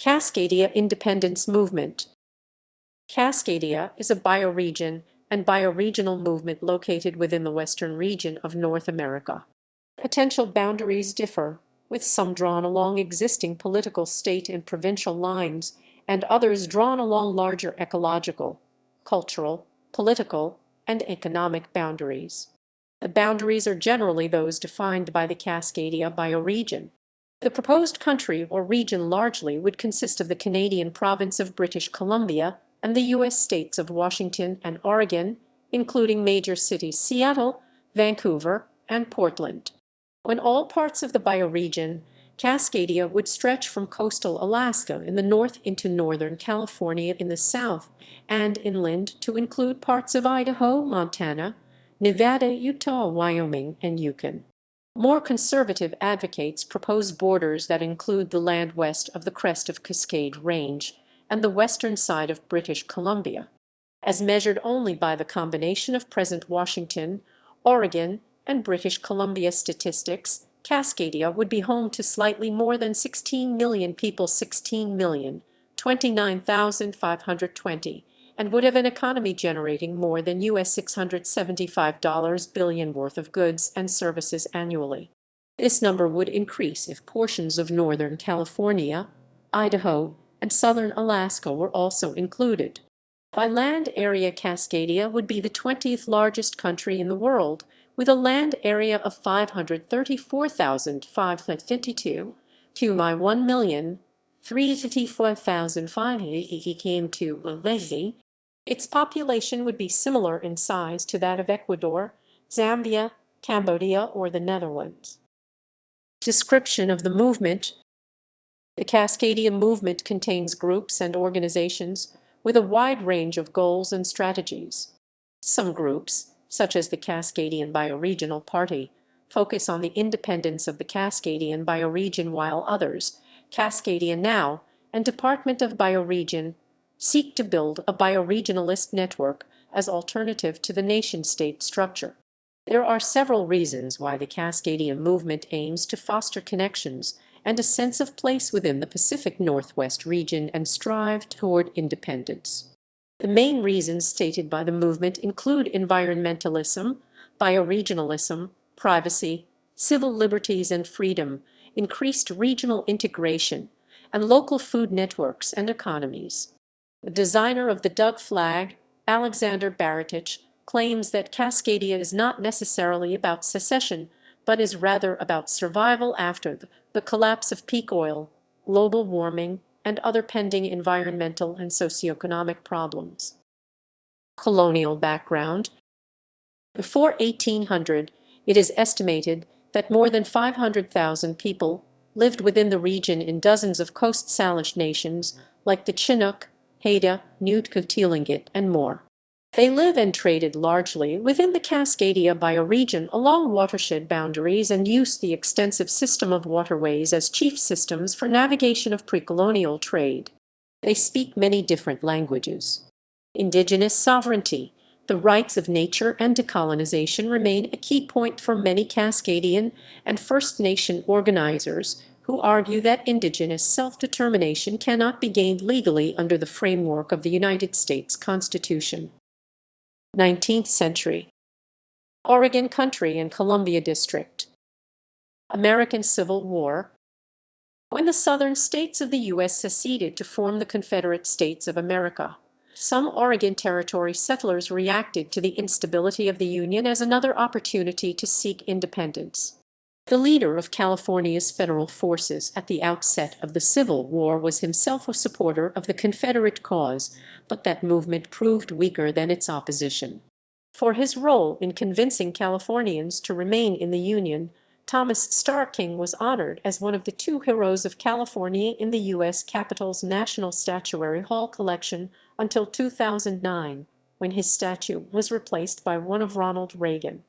Cascadia Independence Movement. Cascadia is a bioregion and bioregional movement located within the western region of North America. Potential boundaries differ, with some drawn along existing political state and provincial lines, and others drawn along larger ecological, cultural, political, and economic boundaries. The boundaries are generally those defined by the Cascadia Bioregion. The proposed country or region largely would consist of the Canadian province of British Columbia and the U.S. states of Washington and Oregon, including major cities Seattle, Vancouver, and Portland. When all parts of the bioregion, Cascadia would stretch from coastal Alaska in the north into northern California in the south, and inland to include parts of Idaho, Montana, Nevada, Utah, Wyoming, and Yukon. More conservative advocates propose borders that include the land west of the crest of Cascade Range and the western side of British Columbia. As measured only by the combination of present Washington, Oregon, and British Columbia statistics, Cascadia would be home to slightly more than 16 million people, 16,029,520, and would have an economy generating more than US $675 billion worth of goods and services annually. This number would increase if portions of Northern California, Idaho, and southern Alaska were also included. By land area, Cascadia would be the 20th largest country in the world, with a land area of 534,552 to my 1,354,500 came to Levy. Its population would be similar in size to that of Ecuador, Zambia, Cambodia, or the Netherlands. Description of the movement. The Cascadia movement contains groups and organizations with a wide range of goals and strategies. Some groups, such as the Cascadian Bioregional Party, focus on the independence of the Cascadian bioregion, while others, Cascadia Now and Department of Bioregion, seek to build a bioregionalist network as alternative to the nation-state structure. There are several reasons why the Cascadia movement aims to foster connections and a sense of place within the Pacific Northwest region and strive toward independence. The main reasons stated by the movement include environmentalism, bioregionalism, privacy, civil liberties and freedom, increased regional integration, and local food networks and economies. The designer of the Dug flag, Alexander Baratich, claims that Cascadia is not necessarily about secession, but is rather about survival after the collapse of peak oil, global warming, and other pending environmental and socioeconomic problems. Colonial background. Before 1800, it is estimated that more than 500,000 people lived within the region in dozens of Coast Salish nations like the Chinook, Haida, Nootka, Tlingit, and more. They live and traded largely within the Cascadia bioregion along watershed boundaries and used the extensive system of waterways as chief systems for navigation of pre-colonial trade. They speak many different languages. Indigenous sovereignty, the rights of nature, and decolonization remain a key point for many Cascadian and First Nation organizers who argue that indigenous self-determination cannot be gained legally under the framework of the United States Constitution. 19th century. Oregon Country and Columbia District. American Civil War. When the southern states of the U.S. seceded to form the Confederate States of America, some Oregon Territory settlers reacted to the instability of the Union as another opportunity to seek independence. The leader of California's federal forces at the outset of the Civil War was himself a supporter of the Confederate cause, but that movement proved weaker than its opposition. For his role in convincing Californians to remain in the Union, Thomas Starr King was honored as one of the two heroes of California in the U.S. Capitol's National Statuary Hall collection until 2009, when his statue was replaced by one of Ronald Reagan.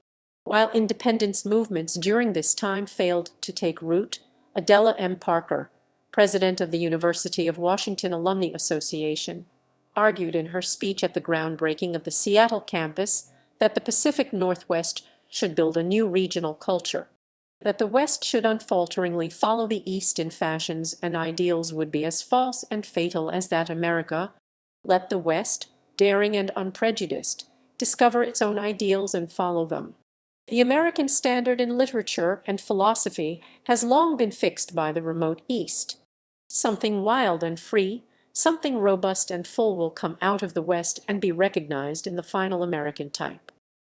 While independence movements during this time failed to take root, Adela M. Parker, president of the University of Washington Alumni Association, argued in her speech at the groundbreaking of the Seattle campus that the Pacific Northwest should build a new regional culture. That the West should unfalteringly follow the East in fashions and ideals would be as false and fatal as that America, let the West, daring and unprejudiced, discover its own ideals and follow them. The American standard in literature and philosophy has long been fixed by the remote East. Something wild and free, something robust and full will come out of the West and be recognized in the final American type.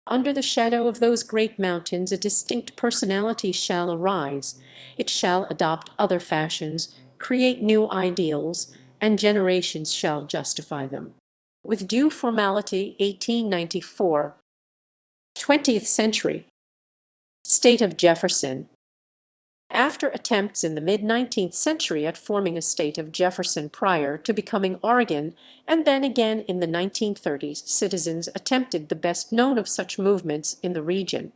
Under the shadow of those great mountains a distinct personality shall arise. It shall adopt other fashions, create new ideals, and generations shall justify them. With due formality, 1894. 20th century. State of Jefferson. After attempts in the mid-19th century at forming a state of Jefferson prior to becoming Oregon, and then again in the 1930s, citizens attempted the best known of such movements in the region.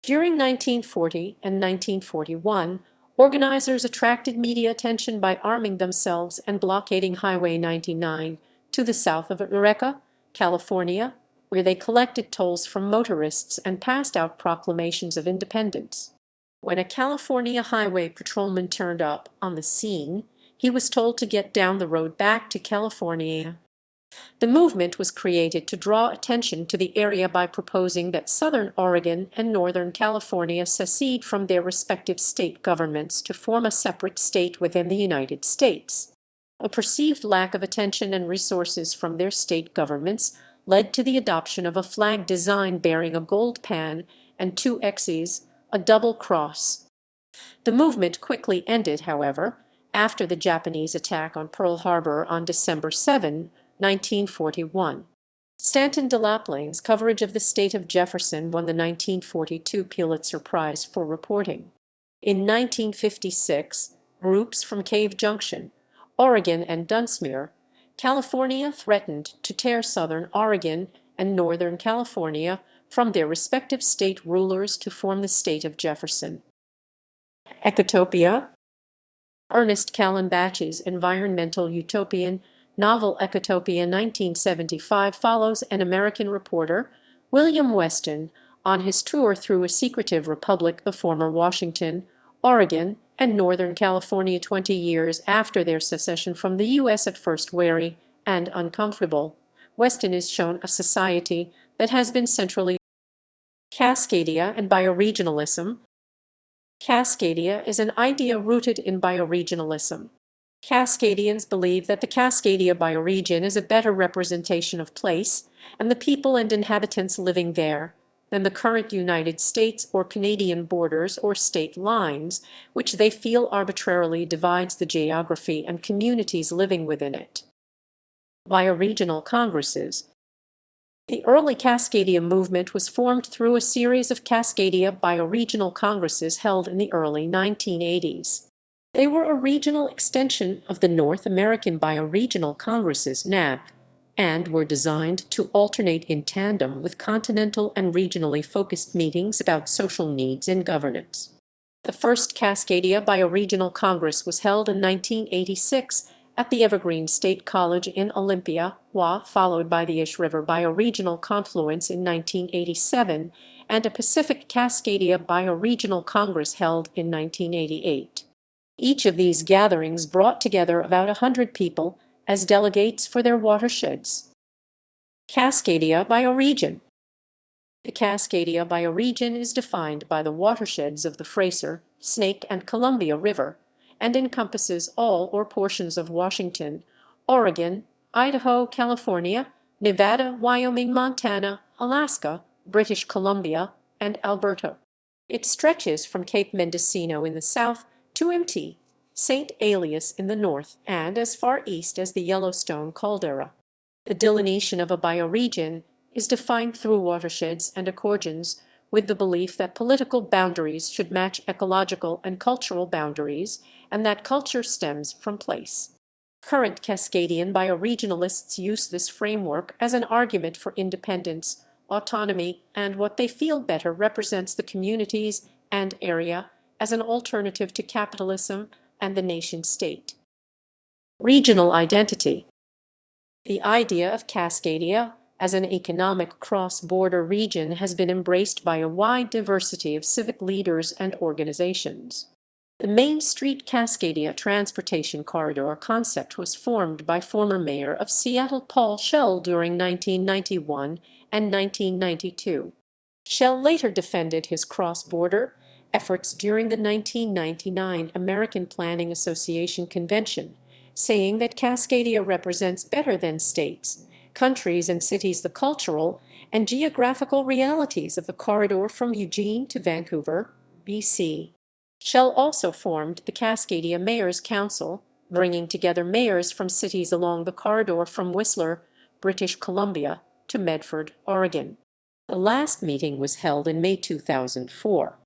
During 1940 and 1941, organizers attracted media attention by arming themselves and blockading Highway 99 to the south of Eureka, California, where they collected tolls from motorists and passed out proclamations of independence. When a California highway patrolman turned up on the scene, he was told to get down the road back to California. The movement was created to draw attention to the area by proposing that Southern Oregon and Northern California secede from their respective state governments to form a separate state within the United States. A perceived lack of attention and resources from their state governments led to the adoption of a flag design bearing a gold pan and two X's, a double cross. The movement quickly ended, however, after the Japanese attack on Pearl Harbor on December 7, 1941. Stanton DeLaplane's coverage of the state of Jefferson won the 1942 Pulitzer Prize for reporting. In 1956, groups from Cave Junction, Oregon and Dunsmuir, California threatened to tear Southern Oregon and Northern California from their respective state rulers to form the state of Jefferson. Ecotopia. Ernest Callenbach's environmental utopian novel Ecotopia 1975 follows an American reporter, William Weston, on his tour through a secretive republic, the former Washington, Oregon, and Northern California 20 years after their secession from the U.S. At first wary and uncomfortable, Weston is shown a society that has been centrally Cascadia and bioregionalism. Cascadia is an idea rooted in bioregionalism. Cascadians believe that the Cascadia bioregion is a better representation of place and the people and inhabitants living there than the current United States or Canadian borders or state lines, which they feel arbitrarily divides the geography and communities living within it. Bioregional congresses. The early Cascadia movement was formed through a series of Cascadia Bioregional congresses held in the early 1980s. They were a regional extension of the North American Bioregional Congresses (NAB), and were designed to alternate in tandem with continental and regionally focused meetings about social needs and governance. The first Cascadia Bioregional Congress was held in 1986 at the Evergreen State College in Olympia, followed by the Ish River Bioregional Confluence in 1987, and a Pacific Cascadia Bioregional Congress held in 1988. Each of these gatherings brought together about 100 people as delegates for their watersheds. Cascadia Bioregion. The Cascadia Bioregion is defined by the watersheds of the Fraser, Snake, and Columbia River, and encompasses all or portions of Washington, Oregon, Idaho, California, Nevada, Wyoming, Montana, Alaska, British Columbia, and Alberta. It stretches from Cape Mendocino in the south to Mt. St. Elias in the north and as far east as the Yellowstone caldera. The delineation of a bioregion is defined through watersheds and ecoregions with the belief that political boundaries should match ecological and cultural boundaries, and that culture stems from place. Current Cascadian bioregionalists use this framework as an argument for independence, autonomy, and what they feel better represents the communities and area as an alternative to capitalism and the nation-state. Regional identity. The idea of Cascadia as an economic cross-border region has been embraced by a wide diversity of civic leaders and organizations. The Main Street Cascadia Transportation Corridor concept was formed by former mayor of Seattle Paul Schell during 1991 and 1992. Schell later defended his cross-border efforts during the 1999 American Planning Association convention, saying that Cascadia represents better than states, countries, and cities the cultural and geographical realities of the corridor from Eugene to Vancouver, BC. Schell also formed the Cascadia Mayors Council, bringing together mayors from cities along the corridor from Whistler, British Columbia, to Medford, Oregon. The last meeting was held in May 2004.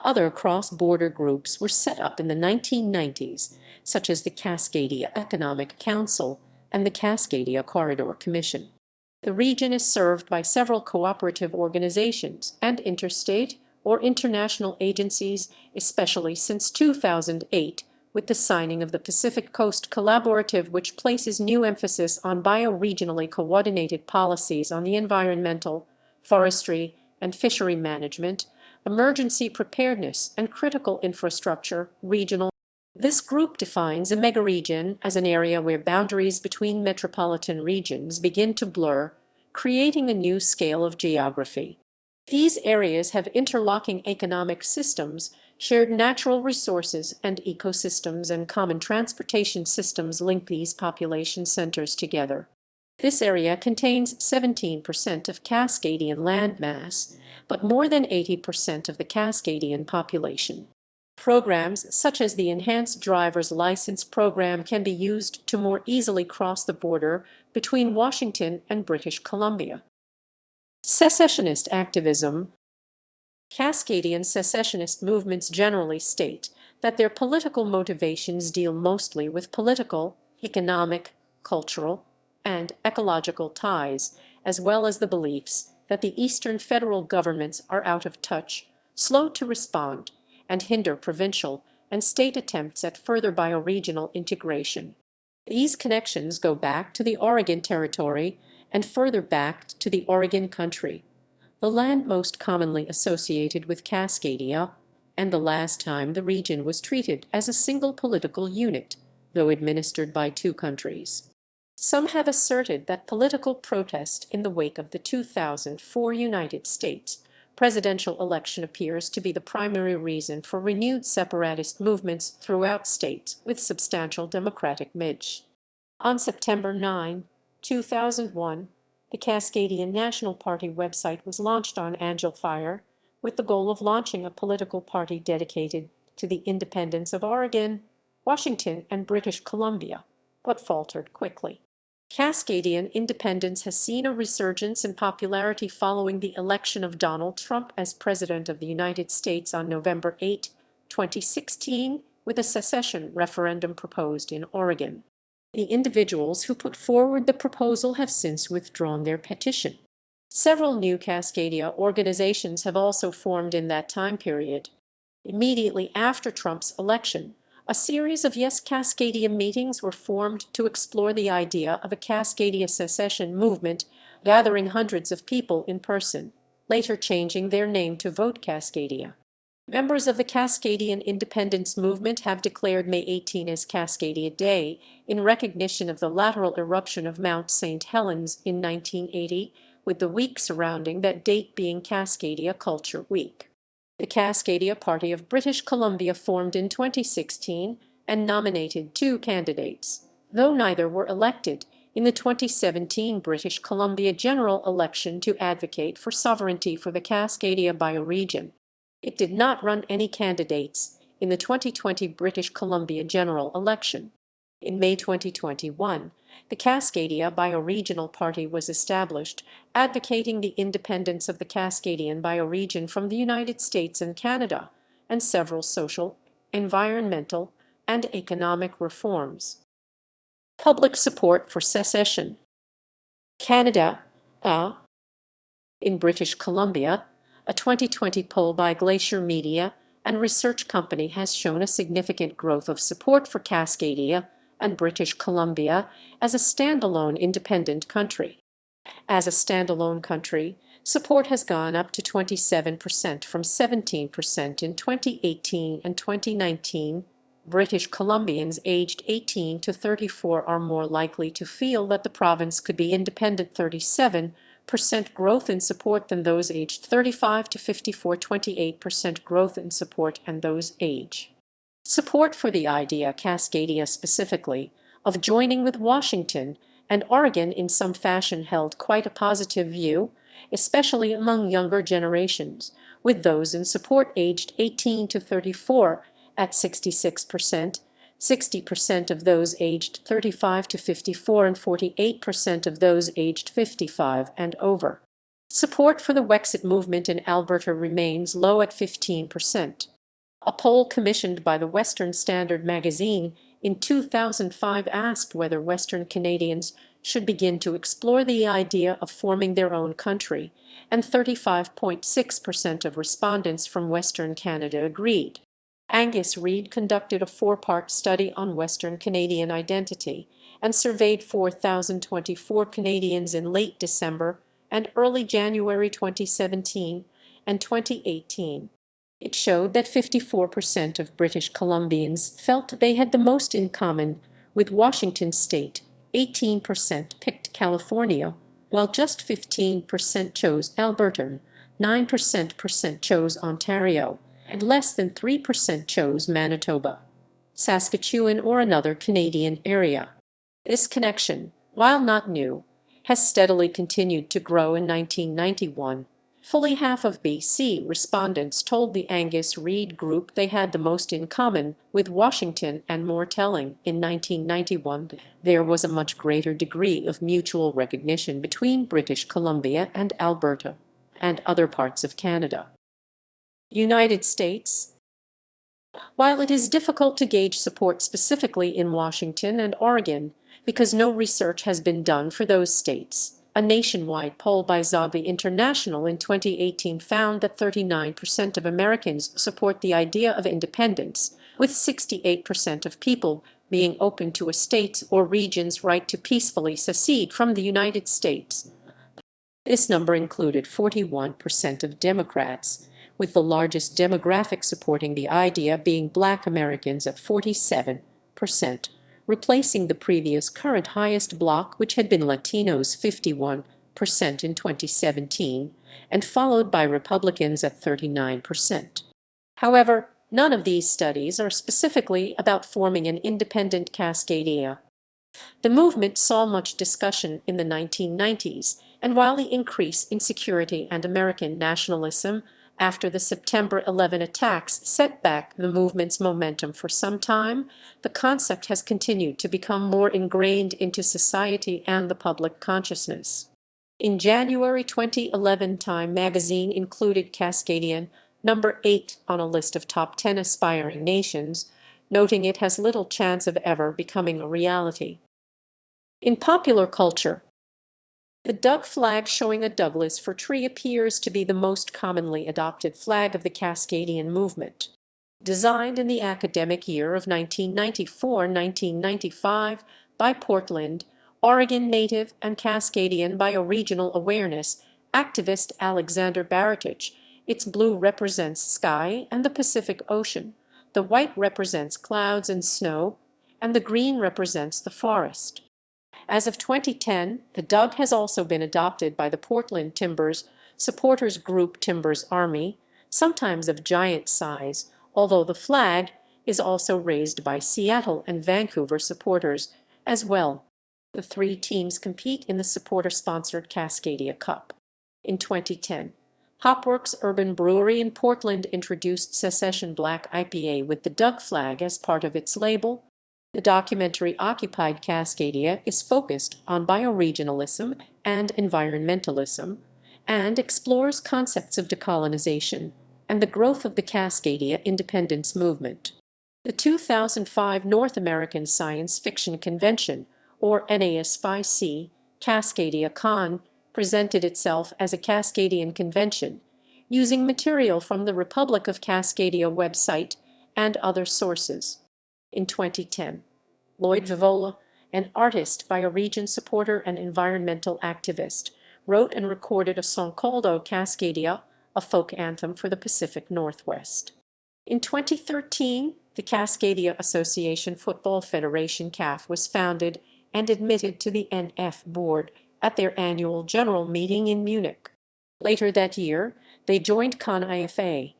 Other cross-border groups were set up in the 1990s, such as the Cascadia Economic Council and the Cascadia Corridor Commission. The region is served by several cooperative organizations and interstate or international agencies, especially since 2008, with the signing of the Pacific Coast Collaborative, which places new emphasis on bioregionally coordinated policies on the environmental, forestry, and fishery management, emergency preparedness, and critical infrastructure, regional. This group defines a megaregion as an area where boundaries between metropolitan regions begin to blur, creating a new scale of geography. These areas have interlocking economic systems, shared natural resources and ecosystems, and common transportation systems link these population centers together. This area contains 17% of Cascadian landmass, but more than 80% of the Cascadian population. Programs such as the Enhanced Driver's License Program can be used to more easily cross the border between Washington and British Columbia. Secessionist activism. Cascadian secessionist movements generally state that their political motivations deal mostly with political, economic, cultural, and ecological ties, as well as the beliefs that the eastern federal governments are out of touch, slow to respond, and hinder provincial and state attempts at further bioregional integration. These connections go back to the Oregon Territory and further back to the Oregon Country, the land most commonly associated with Cascadia, and the last time the region was treated as a single political unit, though administered by two countries. Some have asserted that political protest in the wake of the 2004 United States presidential election appears to be the primary reason for renewed separatist movements throughout states with substantial Democratic midge. On September 9, 2001, the Cascadian National Party website was launched on Angelfire with the goal of launching a political party dedicated to the independence of Oregon, Washington, and British Columbia, but faltered quickly. Cascadian independence has seen a resurgence in popularity following the election of Donald Trump as President of the United States on November 8, 2016, with a secession referendum proposed in Oregon. The individuals who put forward the proposal have since withdrawn their petition. Several new Cascadia organizations have also formed in that time period. Immediately after Trump's election, a series of Yes Cascadia meetings were formed to explore the idea of a Cascadia secession movement, gathering hundreds of people in person, later changing their name to Vote Cascadia. Members of the Cascadian independence movement have declared May 18 as Cascadia Day in recognition of the lateral eruption of Mount St. Helens in 1980, with the week surrounding that date being Cascadia Culture Week. The Cascadia Party of British Columbia formed in 2016 and nominated two candidates, though neither were elected, in the 2017 British Columbia general election to advocate for sovereignty for the Cascadia Bioregion. It did not run any candidates in the 2020 British Columbia general election. In May 2021, the Cascadia Bioregional Party was established, advocating the independence of the Cascadian bioregion from the United States and Canada, and several social, environmental, and economic reforms. Public support for secession. Canada. In British Columbia, a 2020 poll by Glacier Media and Research Company has shown a significant growth of support for Cascadia and British Columbia as a standalone independent country. As a standalone country, support has gone up to 27% from 17% in 2018 and 2019. British Columbians aged 18 to 34 are more likely to feel that the province could be independent, 37% growth in support, than those aged 35 to 54, 28% growth in support, and those age support for the idea, Cascadia specifically, of joining with Washington and Oregon in some fashion held quite a positive view, especially among younger generations, with those in support aged 18 to 34 at 66%, 60% of those aged 35 to 54, and 48% of those aged 55 and over. Support for the Wexit movement in Alberta remains low at 15%. A poll commissioned by the Western Standard magazine in 2005 asked whether Western Canadians should begin to explore the idea of forming their own country, and 35.6% of respondents from Western Canada agreed. Angus Reid conducted a four-part study on Western Canadian identity and surveyed 4,024 Canadians in late December and early January 2017 and 2018. It showed that 54% of British Columbians felt they had the most in common with Washington state, 18% picked California, while just 15% chose Alberta, 9% chose Ontario, and less than 3% chose Manitoba, Saskatchewan, or another Canadian area. This connection, while not new, has steadily continued to grow. In 1991, fully half of BC respondents told the Angus Reid group they had the most in common with Washington, and more telling, in 1991 there was a much greater degree of mutual recognition between British Columbia and Alberta and other parts of Canada. United States. While it is difficult to gauge support specifically in Washington and Oregon because no research has been done for those states, a nationwide poll by Zogby International in 2018 found that 39% of Americans support the idea of independence, with 68% of people being open to a state's or region's right to peacefully secede from the United States. This number included 41% of Democrats, with the largest demographic supporting the idea being Black Americans at 47%, replacing the previous current highest bloc, which had been Latinos 51% in 2017, and followed by Republicans at 39%. However, none of these studies are specifically about forming an independent Cascadia. The movement saw much discussion in the 1990s, and while the increase in security and American nationalism after the September 11 attacks set back the movement's momentum for some time, the concept has continued to become more ingrained into society and the public consciousness. In January 2011, Time magazine included Cascadian number 8 on a list of top 10 aspiring nations, noting it has little chance of ever becoming a reality. In popular culture, the Doug flag showing a Douglas fir tree appears to be the most commonly adopted flag of the Cascadian movement. Designed in the academic year of 1994-1995 by Portland, Oregon native and Cascadian bioregional awareness activist Alexander Baratich, its blue represents sky and the Pacific Ocean, the white represents clouds and snow, and the green represents the forest. As of 2010, the Doug has also been adopted by the Portland Timbers supporters group Timbers Army, sometimes of giant size, although the flag is also raised by Seattle and Vancouver supporters as well. The three teams compete in the supporter-sponsored Cascadia Cup. In 2010, Hopworks Urban Brewery in Portland introduced Secession Black IPA with the Doug flag as part of its label. The documentary Occupied Cascadia is focused on bioregionalism and environmentalism, and explores concepts of decolonization and the growth of the Cascadia independence movement. The 2005 North American Science Fiction Convention, or NASFIC, Cascadia Con, presented itself as a Cascadian convention, using material from the Republic of Cascadia website and other sources. In 2010, Lloyd Vivola, an artist, bioregion supporter, and environmental activist, wrote and recorded a song called O Cascadia, a folk anthem for the Pacific Northwest. In 2013, the Cascadia Association Football Federation (CAF) was founded and admitted to the NF board at their annual general meeting in Munich. Later that year, they joined CON-IFA.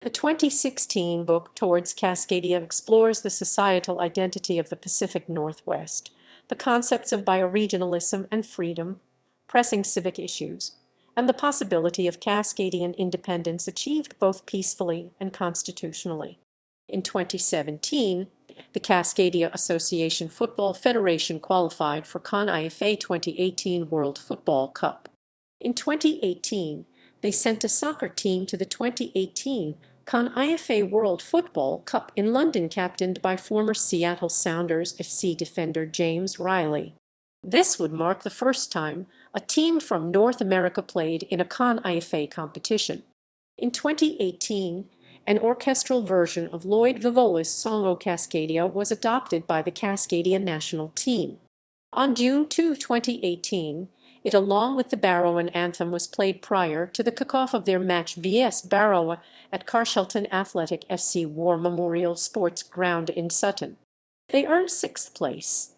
The 2016 book Towards Cascadia explores the societal identity of the Pacific Northwest, the concepts of bioregionalism and freedom, pressing civic issues, and the possibility of Cascadian independence achieved both peacefully and constitutionally. In 2017, the Cascadia Association Football Federation qualified for CON-IFA 2018 World Football Cup. In 2018, they sent a soccer team to the 2018 CON-IFA World Football Cup in London, captained by former Seattle Sounders FC defender James Riley. This would mark the first time a team from North America played in a CON-IFA competition. In 2018, an orchestral version of Lloyd Vivola's song O Cascadia was adopted by the Cascadia national team. On June 2, 2018, it, along with the Barrowan anthem, was played prior to the kickoff of their match vs Barrowa at Carshalton Athletic FC War Memorial Sports Ground in Sutton. They earned 6th place.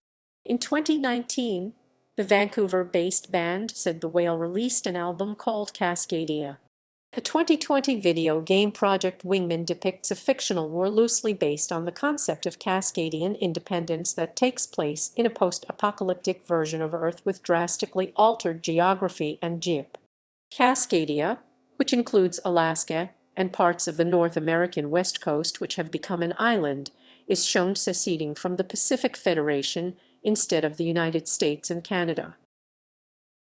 In 2019, the Vancouver-based band Said the Whale released an album called Cascadia. The 2020 video game Project Wingman depicts a fictional war loosely based on the concept of Cascadian independence that takes place in a post-apocalyptic version of Earth with drastically altered geography and geop. Cascadia, which includes Alaska and parts of the North American West Coast which have become an island, is shown seceding from the Pacific Federation instead of the United States and Canada.